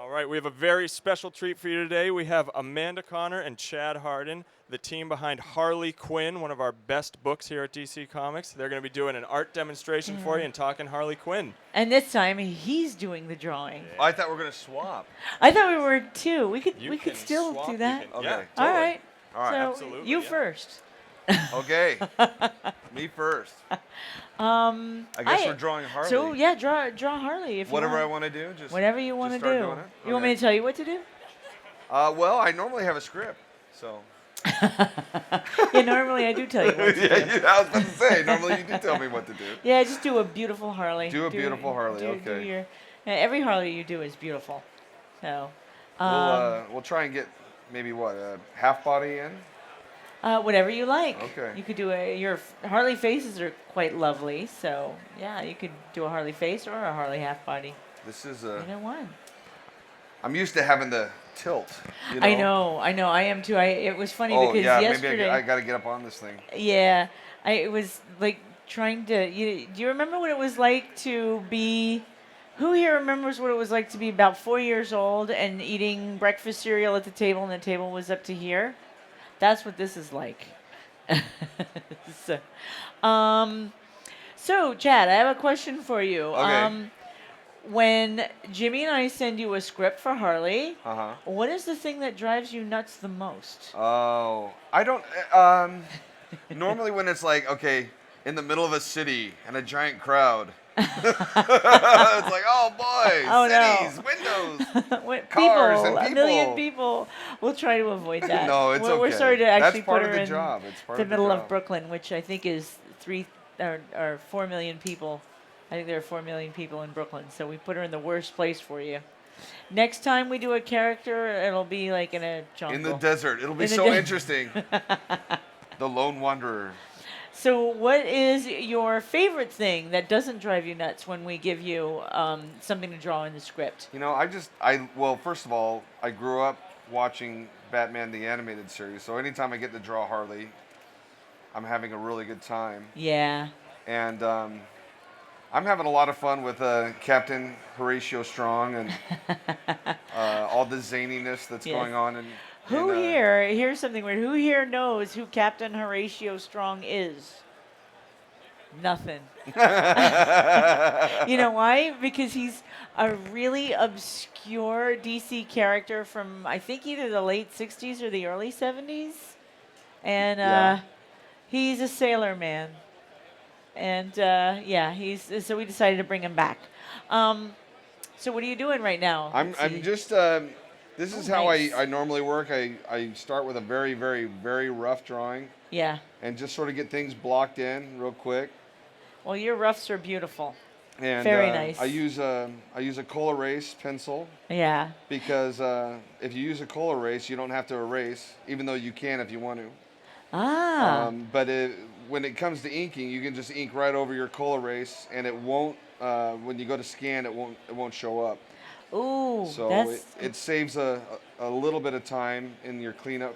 All right, we have a very special treat for you today. We have Amanda Connor and Chad Hardin, the team behind Harley Quinn, one of our best books here at DC Comics. They're going to be doing an art demonstration for you and talking Harley Quinn. And this time he's doing the drawing. Oh, I thought we were going to swap. I thought we were too. We could still swap, do that. Okay, Yeah, All totally. right. All right, So absolutely, you yeah. first. Okay. Me first. I guess we're drawing Harley. So yeah, draw Harley if Whatever you I want. want to do, just Whatever you want to start do. doing it? You want me Okay. to tell you what to do? Well, I normally have a script, so. Yeah, normally I do tell you what to do. Yeah, I was about to say, normally you do tell me what to do. Yeah, just do a beautiful Harley. Do a beautiful Harley, okay. Every Harley you do is beautiful. So. We'll try and get maybe what, a half body in? Whatever you like. Okay. You could do your Harley faces are quite lovely, so yeah, you could do a Harley face or a Harley half body. This is Either one. I'm used to having the tilt. You know? I know, I am too. It was funny Oh because yeah, yesterday. maybe I got to get up on this thing. Yeah, it was like trying to. Do you remember what it was like to be? Who here remembers what it was like to be about 4 years old and eating breakfast cereal at the table, and the table was up to here? That's what this is like. So, Chad, I have a question for you. Okay. When Jimmy and I send you a script for Harley, Uh-huh. what is the thing that drives you nuts the most? Oh, I don't. Normally, when it's like, okay, in the middle of a city and a giant crowd, it's like, oh boy, cities, windows, cars, and a million people. people. We'll try to avoid that. No, it's We're okay. sorry to That's actually part put of her the in job. It's part the of the middle job. of Brooklyn, which I think is 4 million people. I think there are 4 million people in Brooklyn, so we put her in the worst place for you. Next time we do a character, it'll be like in a jungle. In the desert. It'll be In the so desert. interesting. The Lone Wanderer. So what is your favorite thing that doesn't drive you nuts when we give you something to draw in the script? You know, well, first of all, I grew up watching Batman the Animated Series, so anytime I get to draw Harley, I'm having a really good time. Yeah. And I'm having a lot of fun with Captain Horatio Strong and all the zaniness that's Yes. going on. Here's something weird. Who here knows who Captain Horatio Strong is? Nothing. You know why? Because he's a really obscure DC character from, I think, either the late 60s or the early 70s. And Yeah. he's a sailor man. And so we decided to bring him back. So what are you doing right now? I'm Let's see. just, this is how nice. I normally work. I start with a very, very, very rough drawing Yeah. and just sort of get things blocked in real quick. Well, your roughs are beautiful. And Very nice. I use a coal erase pencil Yeah. because if you use a coal erase, you don't have to erase, even though you can if you want to. Ah. But when it comes to inking, you can just ink right over your coal erase, and it won't. When you go to scan, it won't show up. Ooh, So that's. it saves a little bit of time in your cleanup.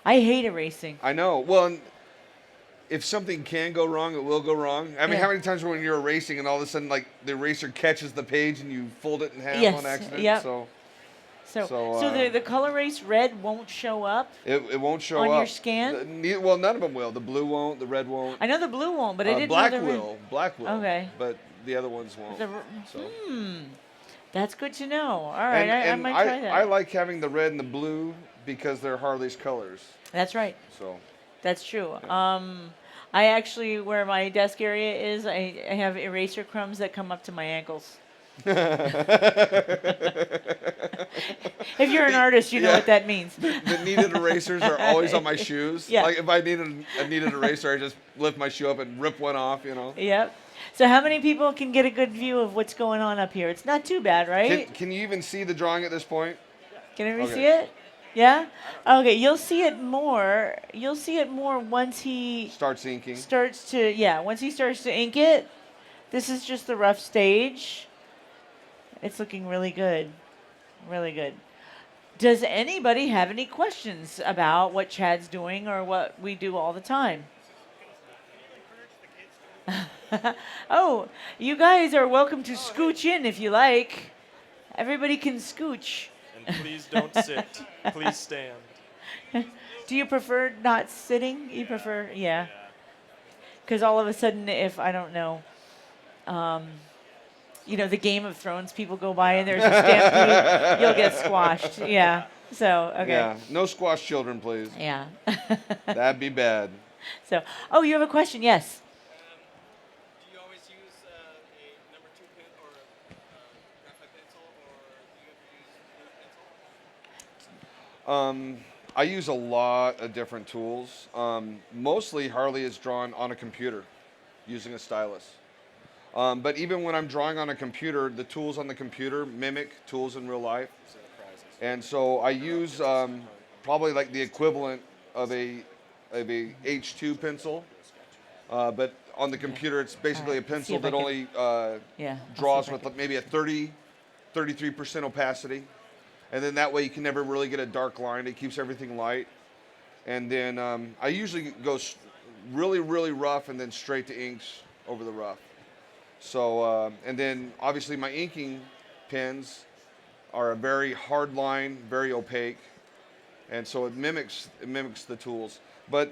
I hate erasing. I know. Well, and if something can go wrong, it will go wrong. I mean, Yeah. how many times when you're erasing and all of a sudden, like the eraser catches the page and you fold it in half Yes, on accident? yep. So So the color erase red won't show up. it won't show On up your scan? Well, none of them will. The blue won't. The red won't. I know the blue won't, but I didn't Black know the red. will. Black will. Okay. But the other ones won't. The, So. That's good to know. All right, I And might try that. I like having the red and the blue because they're Harley's colors. That's right. So That's true. I actually, where my desk area is, I have eraser crumbs that come up to my ankles. If you're an artist, you know Yeah. what that means. the kneaded erasers are always on my shoes. Yeah. Like if I need a kneaded eraser, I just lift my shoe up and rip one off. You know. Yep. So how many people can get a good view of what's going on up here? It's not too bad, right? Can you even see the drawing at this point? Can everybody Okay. see it? Yeah? Okay, you'll see it more. You'll see it more once he Starts inking. once he starts to ink it. This is just the rough stage. It's looking really good. Really good. Does anybody have any questions about what Chad's doing or what we do all the time? Oh, you guys are welcome to scooch in if you like. Everybody can scooch. And please don't sit. Please stand. Do you prefer not sitting? You prefer, yeah. Because all of a sudden, if I don't know, the Game of Thrones people go by and there's a stampede, you'll get squashed. Yeah. So, okay. Yeah. No squash children, please. Yeah. That'd be bad. So, oh, you have a question? Yes. Do you always use a number 2 pen or a graphite pencil, or do you ever use blue pencil? I use a lot of different tools. Mostly Harley is drawn on a computer using a stylus. But even when I'm drawing on a computer, the tools on the computer mimic tools in real life. And so I use probably like the equivalent of a H2 pencil. But on the computer, it's basically a pencil that only draws with maybe a 33% opacity. And then that way you can never really get a dark line. It keeps everything light. And then I usually go really, really rough and then straight to inks over the rough. So, and then obviously my inking pens are a very hard line, very opaque. And so it mimics the tools. But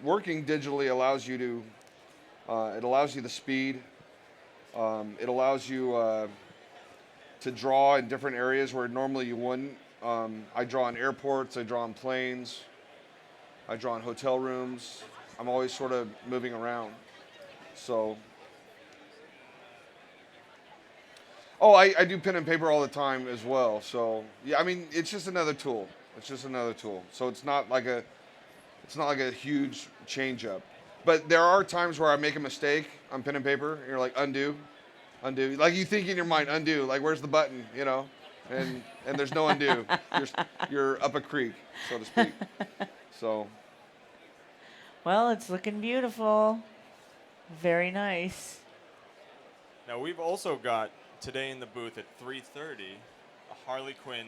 working digitally allows you to, it allows you the speed. It allows you to draw in different areas where normally you wouldn't. I draw in airports, I draw in planes, I draw in hotel rooms. I'm always sort of moving around. So, I do pen and paper all the time as well. So, yeah, I mean, it's just another tool. It's just another tool. So it's not like a huge change up. But there are times where I make a mistake on pen and paper, and you're like, undo. Like you think in your mind, undo, like where's the button, and there's no undo. You're up a creek, so to speak. So. Well, it's looking beautiful. Very nice. Now we've also got today in the booth at 3:30 a Harley Quinn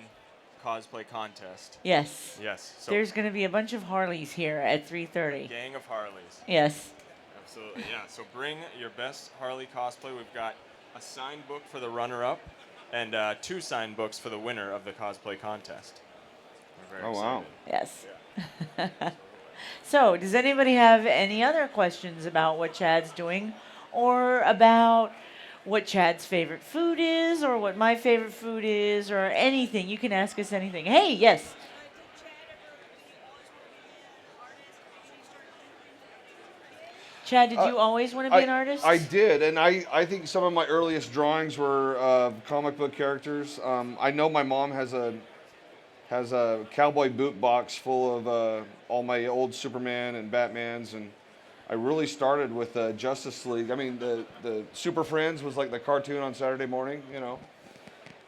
cosplay contest. Yes. Yes. So there's going to be a bunch of Harleys here at 3:30. gang of Harleys. Yes. Absolutely, yeah. So bring your best Harley cosplay. We've got a signed book for the runner-up and 2 signed books for the winner of the cosplay contest. We're very wow. excited. Yes. So, does anybody have any other questions about what Chad's doing, or about what Chad's favorite food is, or what my favorite food is, or anything? You can ask us anything. Hey, yes. Chad, did you always want to be an artist? I did, and I think some of my earliest drawings were comic book characters. I know my mom has a cowboy boot box full of all my old Superman and Batmans, and I really started with Justice League. I mean, the Super Friends was like the cartoon on Saturday morning,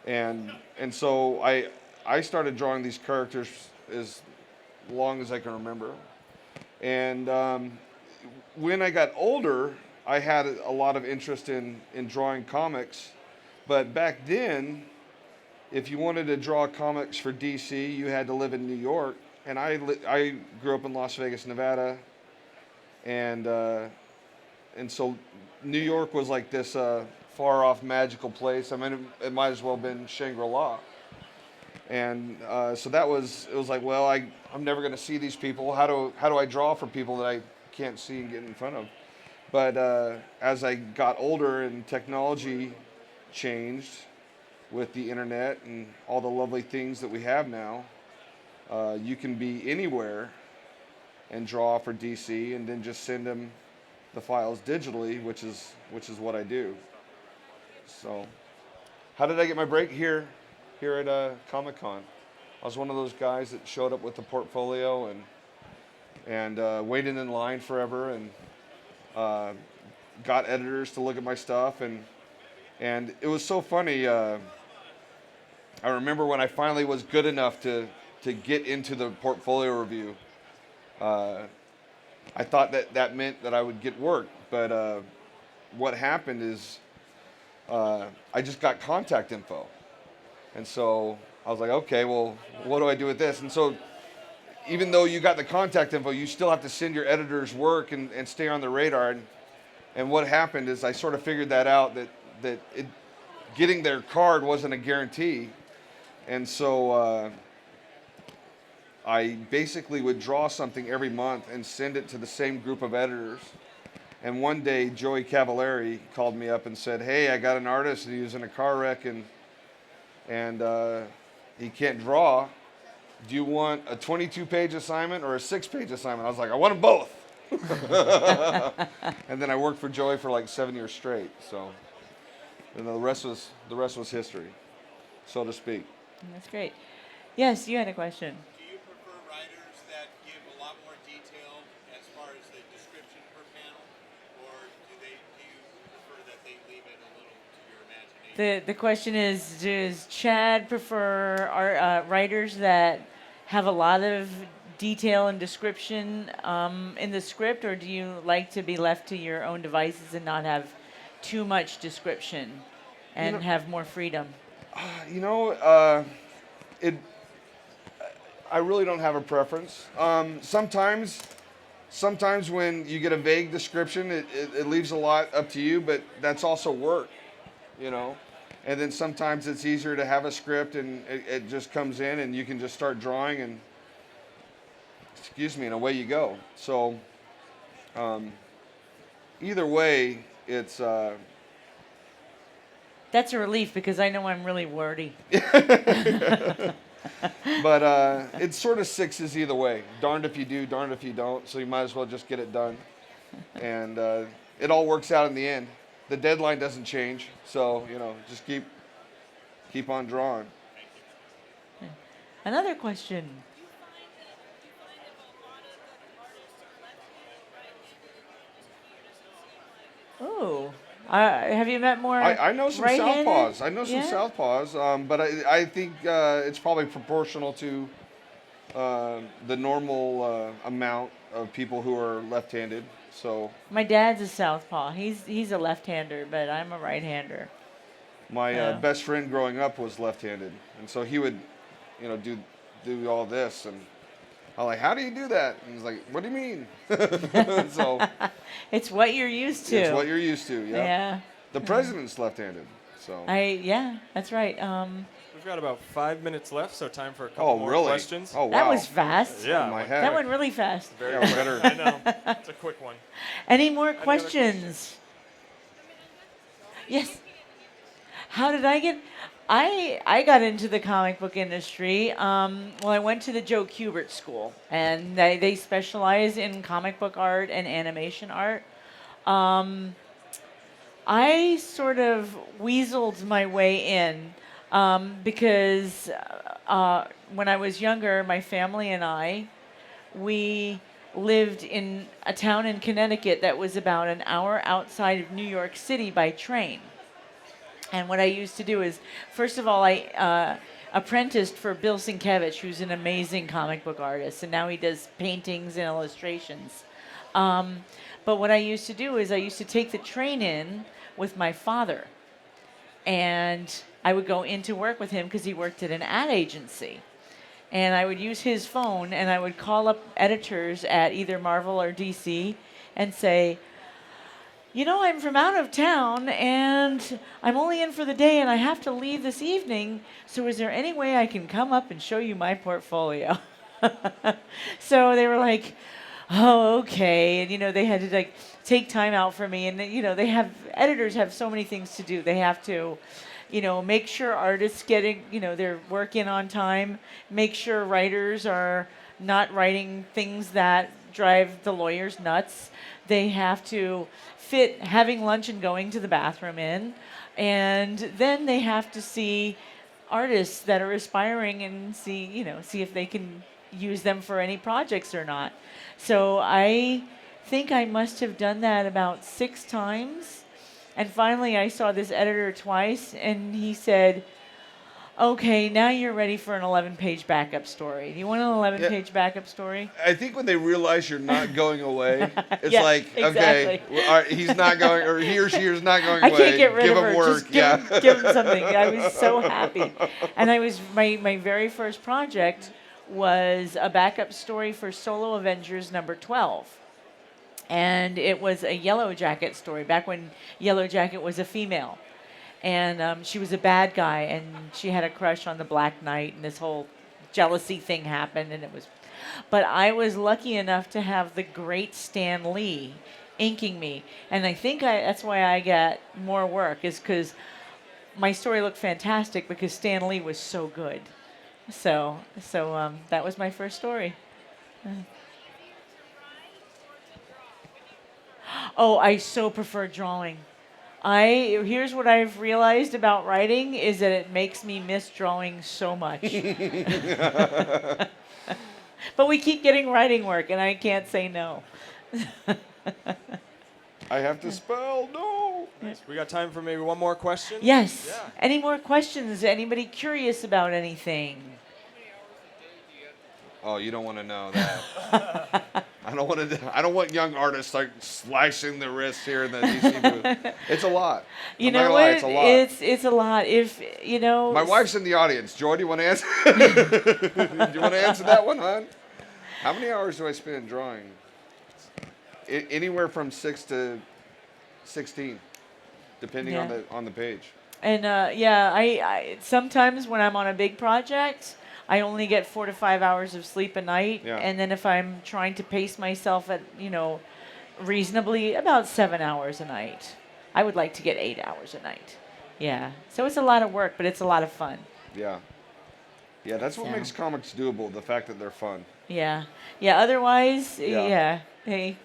and so I started drawing these characters as long as I can remember, and when I got older, I had a lot of interest in drawing comics, but back then, if you wanted to draw comics for DC, you had to live in New York, and I grew up in Las Vegas, Nevada, and so New York was like this far-off magical place. I mean, it might as well have been Shangri-La, and so it was like, well, I'm never going to see these people. How do I draw for people that I can't see and get in front of? But as I got older and technology changed with the internet and all the lovely things that we have now, you can be anywhere and draw for DC and then just send them the files digitally, which is what I do. So, how did I get my break here at Comic-Con? I was one of those guys that showed up with the portfolio and waited in line forever and got editors to look at my stuff, and it was so funny. I remember when I finally was good enough to get into the portfolio review. I thought that meant that I would get work, but what happened is I just got contact info, and so I was like, okay, well, what do I do with this? And so, even though you got the contact info, you still have to send your editors work and stay on the radar. And what happened is I sort of figured that out, that getting their card wasn't a guarantee. And so I basically would draw something every month and send it to the same group of editors. And one day, Joey Cavallari called me up and said, "Hey, I got an artist, and he was in a car wreck, and he can't draw. Do you want a 22-page assignment or a 6-page assignment?" I was like, "I want them both." And then I worked for Joey for like 7 years straight. So, and the rest was history, so to speak. That's great. Yes, you had a question. Do you prefer writers that give a lot more detail as far as the description per panel, or do you prefer that they leave it a little to your imagination? The question is, does Chad prefer writers that have a lot of detail and description in the script, or do you like to be left to your own devices and not have too much description and have more freedom? I really don't have a preference. Sometimes when you get a vague description, it leaves a lot up to you, but that's also work, And then sometimes it's easier to have a script and it just comes in and you can just start drawing and, and away you go. So either way, it's... That's a relief because I know I'm really wordy. But it's sort of sixes either way. Darned if you do, darned if you don't. So you might as well just get it done. And it all works out in the end. The deadline doesn't change. So, just keep on drawing. Another question. Oh. Have you met more I know some right-handed? southpaws. I know some southpaws, but I think it's probably proportional to the normal amount of people who are left-handed. So my dad's a southpaw. He's a left-hander, but I'm a right-hander. My best friend growing up was left-handed, and so he would, do all this, and I'm like, "How do you do that?" And he's like, "What do you mean?" So it's what you're used to. It's what you're used to. Yeah. Yeah. The president's left-handed, so. That's right. We've got about 5 minutes left, so time for a couple more really? questions. Oh, wow. That was fast. Yeah. My That heck. went really fast. Very better. I know. It's a quick one. Any more other questions? Yes. How did I get? I got into the comic book industry. I went to the Joe Kubert School, and they specialize in comic book art and animation art. I sort of weaseled my way in because when I was younger, my family and we lived in a town in Connecticut that was about an hour outside of New York City by train. And what I used to do is, first of all, I apprenticed for Bill Sienkiewicz, who's an amazing comic book artist, and now he does paintings and illustrations. But what I used to do is I used to take the train in with my father, and I would go into work with him because he worked at an ad agency. And I would use his phone, and I would call up editors at either Marvel or DC and say, I'm from out of town, and I'm only in for the day, and I have to leave this evening, so is there any way I can come up and show you my portfolio? So they were like, oh, okay. And, they had to, take time out for me. And, editors have so many things to do. They have to, make sure artists getting, their work in on time, make sure writers are not writing things that drive the lawyers nuts. They have to fit having lunch and going to the bathroom in. And then they have to see artists that are aspiring and see if they can use them for any projects or not. So I think I must have done that about 6 times. And finally I saw this editor twice, and he said, okay, now you're ready for an 11-page backup story. Do you want an 11-page backup story? I think when they realize you're not going away, it's Yeah, like, okay, exactly. well, all right, he's not going, or he or she is not going I away. can't get rid Give of him her. work. Just give him something. I was so happy. And my very first project was a backup story for Solo Avengers number 12. And it was a Yellow Jacket story, back when Yellow Jacket was a female. and she was a bad guy, and she had a crush on the Black Knight, and this whole jealousy thing happened, and it was. But I was lucky enough to have the great Stan Lee inking me, and I think that's why I got more work, is because my story looked fantastic because Stan Lee was so good. So that was my first story. Oh, I so prefer drawing. Here's what I've realized about writing is that it makes me miss drawing so much. But we keep getting writing work, and I can't say no. I have to spell. No. Nice. We got time for maybe one more question? Yes. Yeah. Any more questions? Anybody curious about anything? Oh, you don't want to know that. I don't want young artists start slashing their wrists here in the DC booth. It's a lot. You I'm know not gonna what? lie, it's a lot. It's a lot. If you know. My wife's in the audience. Joy, do you want to answer? Do you want to answer that one, hon? How many hours do I spend drawing? Anywhere from 6 to 16, depending on the page. And I sometimes when I'm on a big project, I only get 4 to 5 hours of sleep a night, Yeah. and then if I'm trying to pace myself at reasonably, about 7 hours a night. I would like to get 8 hours a night. Yeah, so it's a lot of work, but it's a lot of fun. Yeah. Yeah, that's what So. makes comics doable, the fact that they're fun. Yeah, otherwise, Yeah. hey,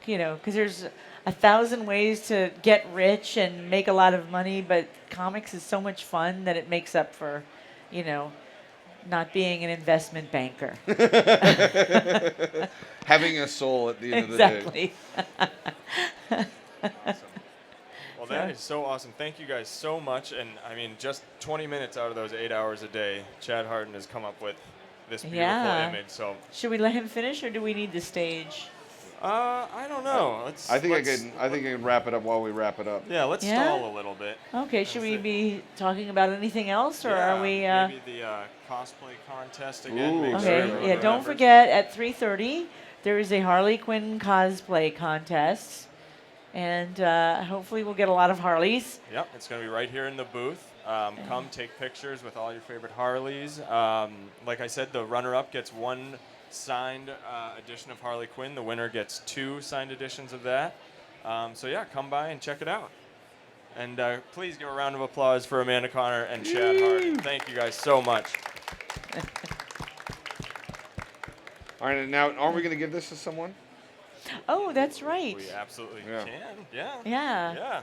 because there's 1,000 ways to get rich and make a lot of money, but comics is so much fun that it makes up for, not being an investment banker. Having a soul at the end of the day. Exactly. Well, that is so awesome. Thank you guys so much. And I mean, just 20 minutes out of those 8 hours a day, Chad Hardin has come up with this beautiful image. So Should we let him finish, or do we need the stage? I don't know. I think I can wrap it up while we wrap it up. Yeah, let's Yeah? stall a little bit. Okay, should we it. be talking about anything else, or are we? Maybe the cosplay contest again. Ooh, make sure Okay, everyone yeah. Don't remembers. forget at 3:30 there is a Harley Quinn cosplay contest, and hopefully we'll get a lot of Harleys. Yep, it's going to be right here in the booth. Come take pictures with all your favorite Harleys. Like I said, the runner-up gets one signed edition of Harley Quinn. The winner gets 2 signed editions of that. So yeah, come by and check it out. And please give a round of applause for Amanda Connor and Chad Hardin. Thank you guys so much. All right, now, aren't we going to give this to someone? Oh, that's right. We absolutely Yeah. can. Yeah. Yeah. Yeah.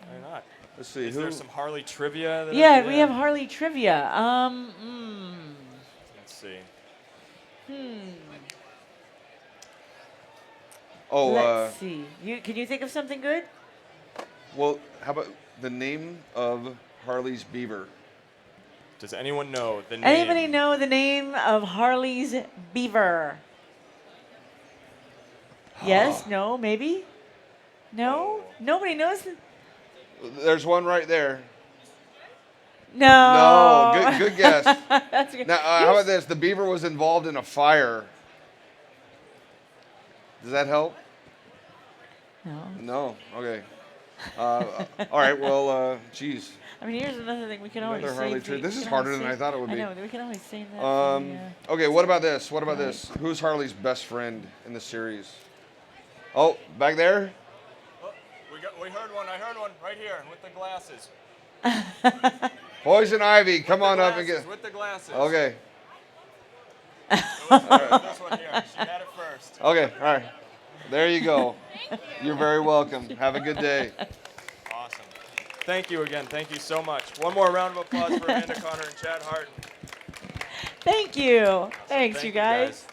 Why not? Let's see. Is who? there some Harley trivia? Yeah, we have Harley trivia. Let's see. Oh, Let's see. Can you think of something good? well, how about the name of Harley's beaver? Does anyone know the name? Anybody know the name of Harley's beaver? Yes? No? Maybe? No? Oh. Nobody knows? There's one right there. No. No, good guess. That's good. Now, how about this? The beaver was involved in a fire. Does that help? No. No. Okay. All right. Well, geez. I mean, here's another thing we can always Another save. Harley trivia. This we is can harder always than I save- thought it would be. I know. We can always save that. for the, Okay. What about this? What about this? Who's Harley's best friend in the series? Oh, back there. Oh, we heard one. I heard one right here with the glasses. Poison Ivy, come With on the up and glasses, get. with the glasses. Okay. This one here. She had it first. Okay. All right. There you go. You're very welcome. Have a good day. Awesome. Thank you again. Thank you so much. One more round of applause for Amanda Connor and Chad Hardin. Thank you. Thanks, Thank you guys.